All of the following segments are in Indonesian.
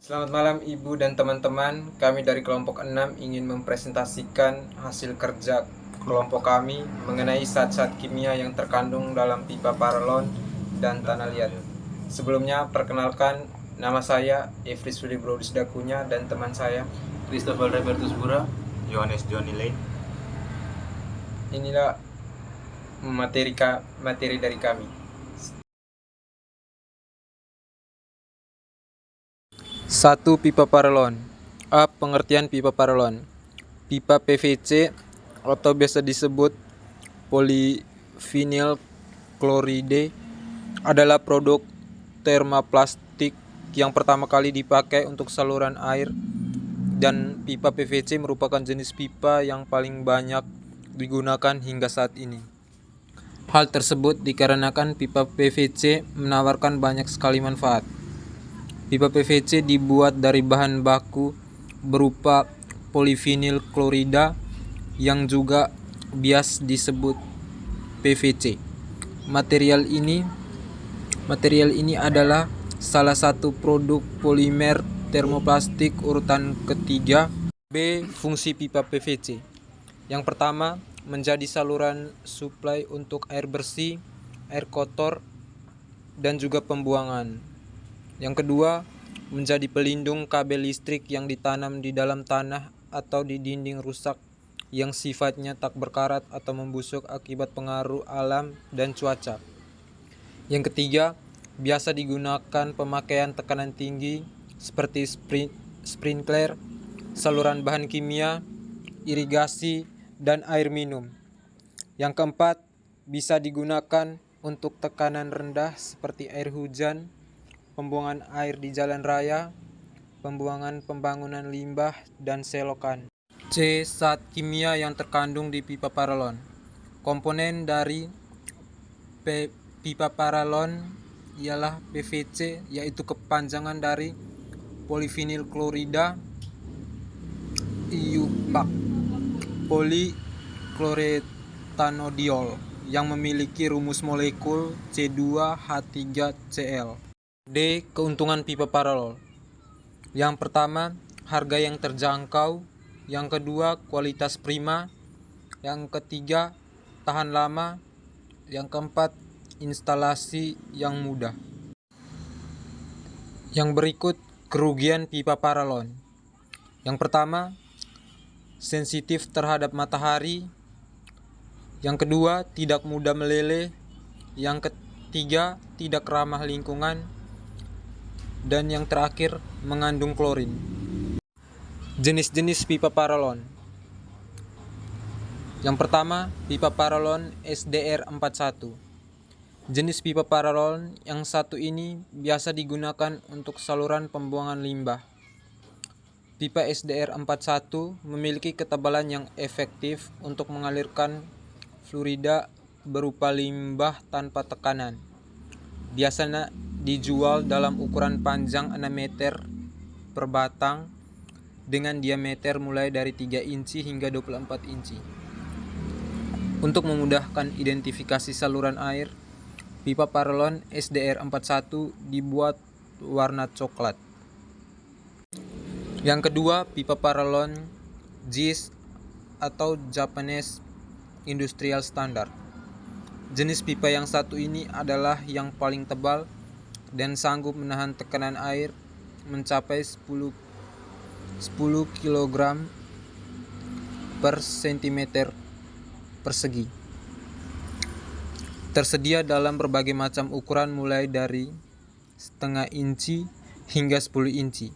Selamat malam Ibu dan teman-teman. Kami dari kelompok 6 ingin mempresentasikan hasil kerja kelompok kami mengenai zat-zat kimia yang terkandung dalam pipa paralon dan tanah liat. Sebelumnya perkenalkan, nama saya Efris Willibrodus Dakunya dan teman saya Christopher Robertus Bura, Yohanes Johnny Lane. Inilah materi dari kami. 1. Pipa paralon. A. Pengertian pipa paralon. Pipa PVC atau biasa disebut polyvinyl chloride adalah produk termoplastik yang pertama kali dipakai untuk saluran air, dan pipa PVC merupakan jenis pipa yang paling banyak digunakan hingga saat ini. Hal tersebut dikarenakan pipa PVC menawarkan banyak sekali manfaat. Pipa PVC dibuat dari bahan baku berupa polyvinyl chlorida yang juga bias disebut PVC. Material ini adalah salah satu produk polimer termoplastik urutan ketiga. B. Fungsi pipa PVC. Yang pertama, menjadi saluran suplai untuk air bersih, air kotor, dan juga pembuangan. Yang kedua, menjadi pelindung kabel listrik yang ditanam di dalam tanah atau di dinding rusak yang sifatnya tak berkarat atau membusuk akibat pengaruh alam dan cuaca. Yang ketiga, biasa digunakan pemakaian tekanan tinggi seperti sprinkler, saluran bahan kimia, irigasi, dan air minum. Yang keempat, bisa digunakan untuk tekanan rendah seperti air hujan, pembuangan air di jalan raya, pembangunan limbah, dan selokan. C. Zat kimia yang terkandung di pipa paralon. Komponen dari pipa paralon ialah PVC, yaitu kepanjangan dari polyvinyl chlorida, IUPAC, polychlorethanediol, yang memiliki rumus molekul C2H3Cl. D. Keuntungan pipa paralon. Yang pertama, harga yang terjangkau. Yang kedua, kualitas prima. Yang ketiga, tahan lama. Yang keempat, instalasi yang mudah. Yang berikut kerugian pipa paralon. Yang pertama, sensitif terhadap matahari. Yang kedua, tidak mudah meleleh. Yang ketiga, tidak ramah lingkungan. Dan yang terakhir, mengandung klorin. Jenis-jenis pipa paralon. Yang pertama, pipa paralon SDR41. Jenis pipa paralon yang satu ini biasa digunakan untuk saluran pembuangan limbah. Pipa SDR41 memiliki ketebalan yang efektif untuk mengalirkan fluida berupa limbah tanpa tekanan. Biasanya dijual dalam ukuran panjang 6 meter per batang dengan diameter mulai dari 3 inci hingga 24 inci. Untuk memudahkan identifikasi saluran air, pipa paralon SDR41 dibuat warna coklat. Yang kedua, pipa paralon JIS atau Japanese Industrial Standard. Jenis pipa yang satu ini adalah yang paling tebal dan sanggup menahan tekanan air mencapai 10 kg per cm persegi. Tersedia dalam berbagai macam ukuran mulai dari setengah inci hingga 10 inci.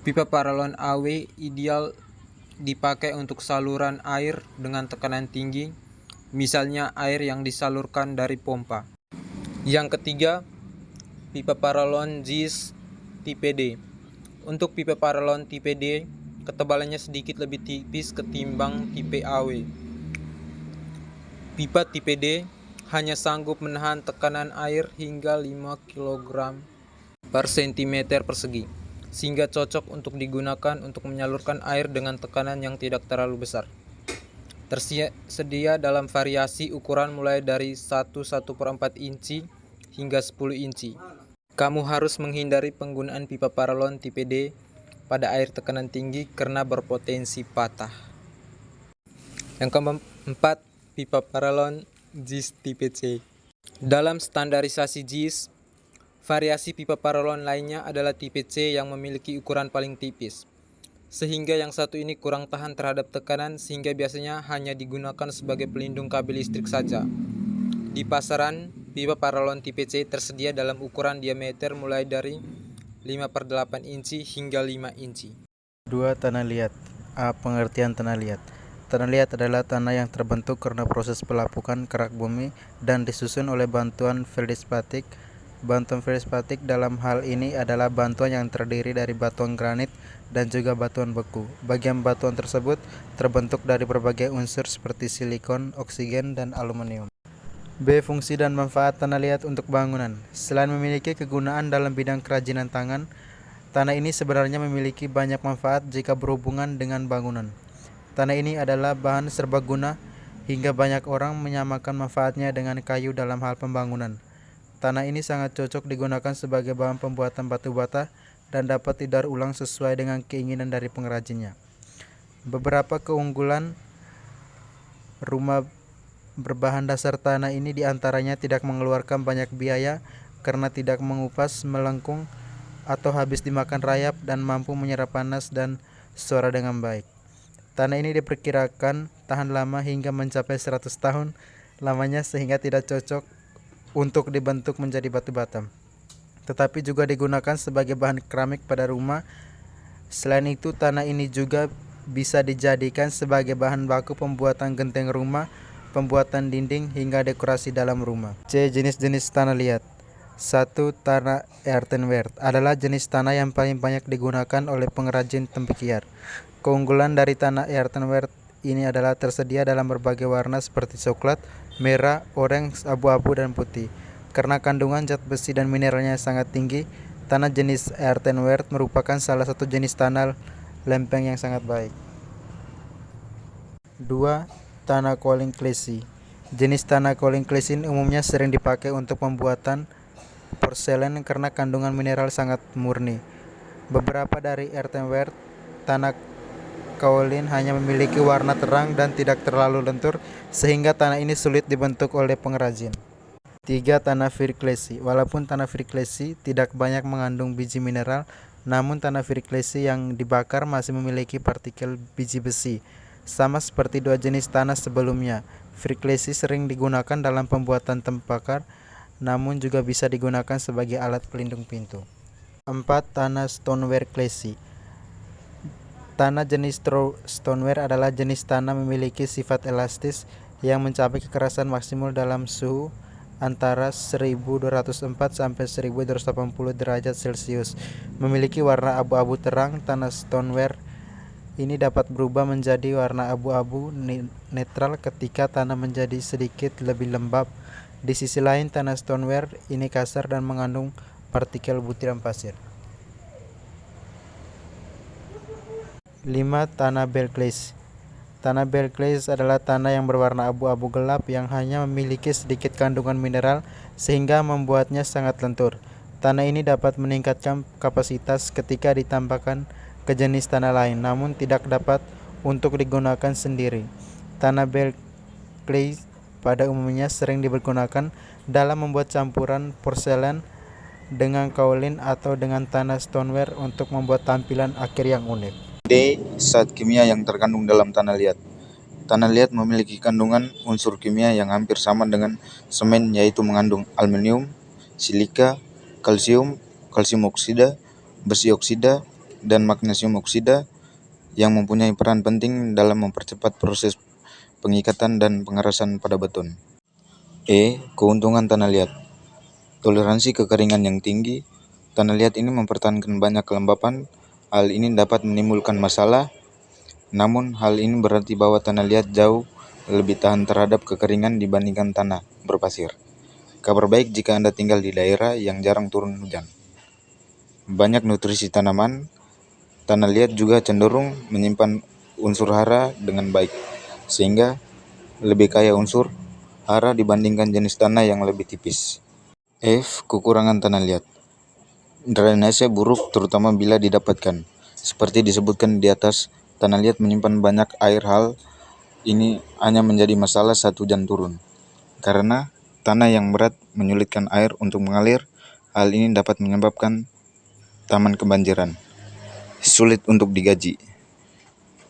Pipa paralon AW ideal dipakai untuk saluran air dengan tekanan tinggi, misalnya air yang disalurkan dari pompa. Yang ketiga, pipa paralon JIS tipe D. Untuk pipa paralon tipe D, ketebalannya sedikit lebih tipis ketimbang tipe AW. Pipa tipe D hanya sanggup menahan tekanan air hingga 5 kg per cm persegi, sehingga cocok untuk digunakan untuk menyalurkan air dengan tekanan yang tidak terlalu besar. Tersedia dalam variasi ukuran mulai dari 1/1/4 inci hingga 10 inci. Kamu harus menghindari penggunaan pipa paralon tipe D pada air tekanan tinggi karena berpotensi patah. Yang keempat, pipa paralon JIS tipe C. Dalam standarisasi JIS, variasi pipa paralon lainnya adalah tipe C yang memiliki ukuran paling tipis, sehingga yang satu ini kurang tahan terhadap tekanan sehingga biasanya hanya digunakan sebagai pelindung kabel listrik saja. Di pasaran, pipa paralon tipe C tersedia dalam ukuran diameter mulai dari 5/8 inci hingga 5 inci. 2. Tanah liat. A. Pengertian tanah liat. Tanah liat adalah tanah yang terbentuk karena proses pelapukan kerak bumi dan disusun oleh bantuan feldspatik. Bantuan feldspatik dalam hal ini adalah bantuan yang terdiri dari batuan granit dan juga batuan beku. Bagian batuan tersebut terbentuk dari berbagai unsur seperti silikon, oksigen, dan aluminium. B. Fungsi dan manfaat tanah liat untuk bangunan. Selain memiliki kegunaan dalam bidang kerajinan tangan, tanah ini sebenarnya memiliki banyak manfaat jika berhubungan dengan bangunan. Tanah ini adalah bahan serbaguna hingga banyak orang menyamakan manfaatnya dengan kayu dalam hal pembangunan. Tanah ini sangat cocok digunakan sebagai bahan pembuatan batu bata dan dapat didaur ulang sesuai dengan keinginan dari pengrajinnya. Beberapa keunggulan rumah berbahan dasar tanah ini diantaranya tidak mengeluarkan banyak biaya karena tidak mengupas, melengkung, atau habis dimakan rayap dan mampu menyerap panas dan suara dengan baik. Tanah ini diperkirakan tahan lama hingga mencapai 100 tahun lamanya sehingga tidak cocok untuk dibentuk menjadi batu bata. Tetapi juga digunakan sebagai bahan keramik pada rumah. Selain itu, tanah ini juga bisa dijadikan sebagai bahan baku pembuatan genteng rumah, pembuatan dinding, hingga dekorasi dalam rumah. C. Jenis-jenis tanah liat. 1. Tanah earthenware adalah jenis tanah yang paling banyak digunakan oleh pengrajin tempikiar. Keunggulan dari tanah earthenware ini adalah tersedia dalam berbagai warna seperti coklat, merah, orange, abu-abu, dan putih. Karena kandungan zat besi dan mineralnya sangat tinggi, tanah jenis earthenware merupakan salah satu jenis tanah lempeng yang sangat baik. 2. Tanah kaolin klasi. Jenis tanah kaolin klasi umumnya sering dipakai untuk pembuatan porselen karena kandungan mineral sangat murni. Beberapa dari earthenware tanah kaolin hanya memiliki warna terang dan tidak terlalu lentur sehingga tanah ini sulit dibentuk oleh pengrajin. 3. Tanah firklasi. Walaupun tanah firklasi tidak banyak mengandung biji mineral, namun tanah firklasi yang dibakar masih memiliki partikel biji besi. Sama seperti dua jenis tanah sebelumnya, firklasi sering digunakan dalam pembuatan tembakar, namun juga bisa digunakan sebagai alat pelindung pintu. 4. Tanah stoneware klasi. Tanah jenis stoneware adalah jenis tanah memiliki sifat elastis yang mencapai kekerasan maksimal dalam suhu antara 1204 sampai 1280 derajat Celcius. Memiliki warna abu-abu terang, tanah stoneware ini dapat berubah menjadi warna abu-abu netral ketika tanah menjadi sedikit lebih lembab. Di sisi lain, tanah stoneware ini kasar dan mengandung partikel butiran pasir. 5. Tanah bell glaze. Tanah bell glaze adalah tanah yang berwarna abu-abu gelap yang hanya memiliki sedikit kandungan mineral sehingga membuatnya sangat lentur. Tanah ini dapat meningkatkan kapasitas ketika ditambahkan ke jenis tanah lain, namun tidak dapat untuk digunakan sendiri. Tanah bell glaze pada umumnya sering digunakan dalam membuat campuran porselen dengan kaolin atau dengan tanah stoneware untuk membuat tampilan akhir yang unik. D. Zat kimia yang terkandung dalam tanah liat. Tanah liat memiliki kandungan unsur kimia yang hampir sama dengan semen, yaitu mengandung aluminium, silika, kalsium, kalsium oksida, besi oksida, dan magnesium oksida yang mempunyai peran penting dalam mempercepat proses pengikatan dan pengerasan pada beton. E. Keuntungan tanah liat. Toleransi kekeringan yang tinggi. Tanah liat ini mempertahankan banyak kelembapan. Hal ini dapat menimbulkan masalah, namun hal ini berarti bahwa tanah liat jauh lebih tahan terhadap kekeringan dibandingkan tanah berpasir. Kabar baik jika Anda tinggal di daerah yang jarang turun hujan. Banyak nutrisi tanaman. Tanah liat juga cenderung menyimpan unsur hara dengan baik, sehingga lebih kaya unsur hara dibandingkan jenis tanah yang lebih tipis. F. Kekurangan tanah liat. Drainase buruk terutama bila didapatkan. Seperti disebutkan di atas, tanah liat menyimpan banyak air. Hal ini hanya menjadi masalah saat hujan turun. Karena tanah yang berat menyulitkan air untuk mengalir, hal ini dapat menyebabkan taman kebanjiran. Sulit untuk digaji.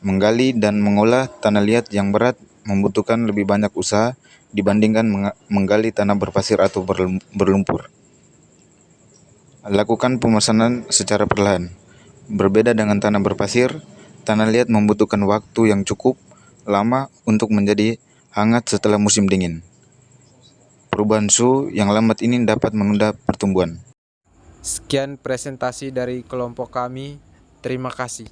Menggali dan mengolah tanah liat yang berat membutuhkan lebih banyak usaha dibandingkan menggali tanah berpasir atau berlumpur. Lakukan pemesanan secara perlahan. Berbeda dengan tanah berpasir, tanah liat membutuhkan waktu yang cukup lama untuk menjadi hangat setelah musim dingin. Perubahan suhu yang lambat ini dapat menunda pertumbuhan. Sekian presentasi dari kelompok kami. Terima kasih.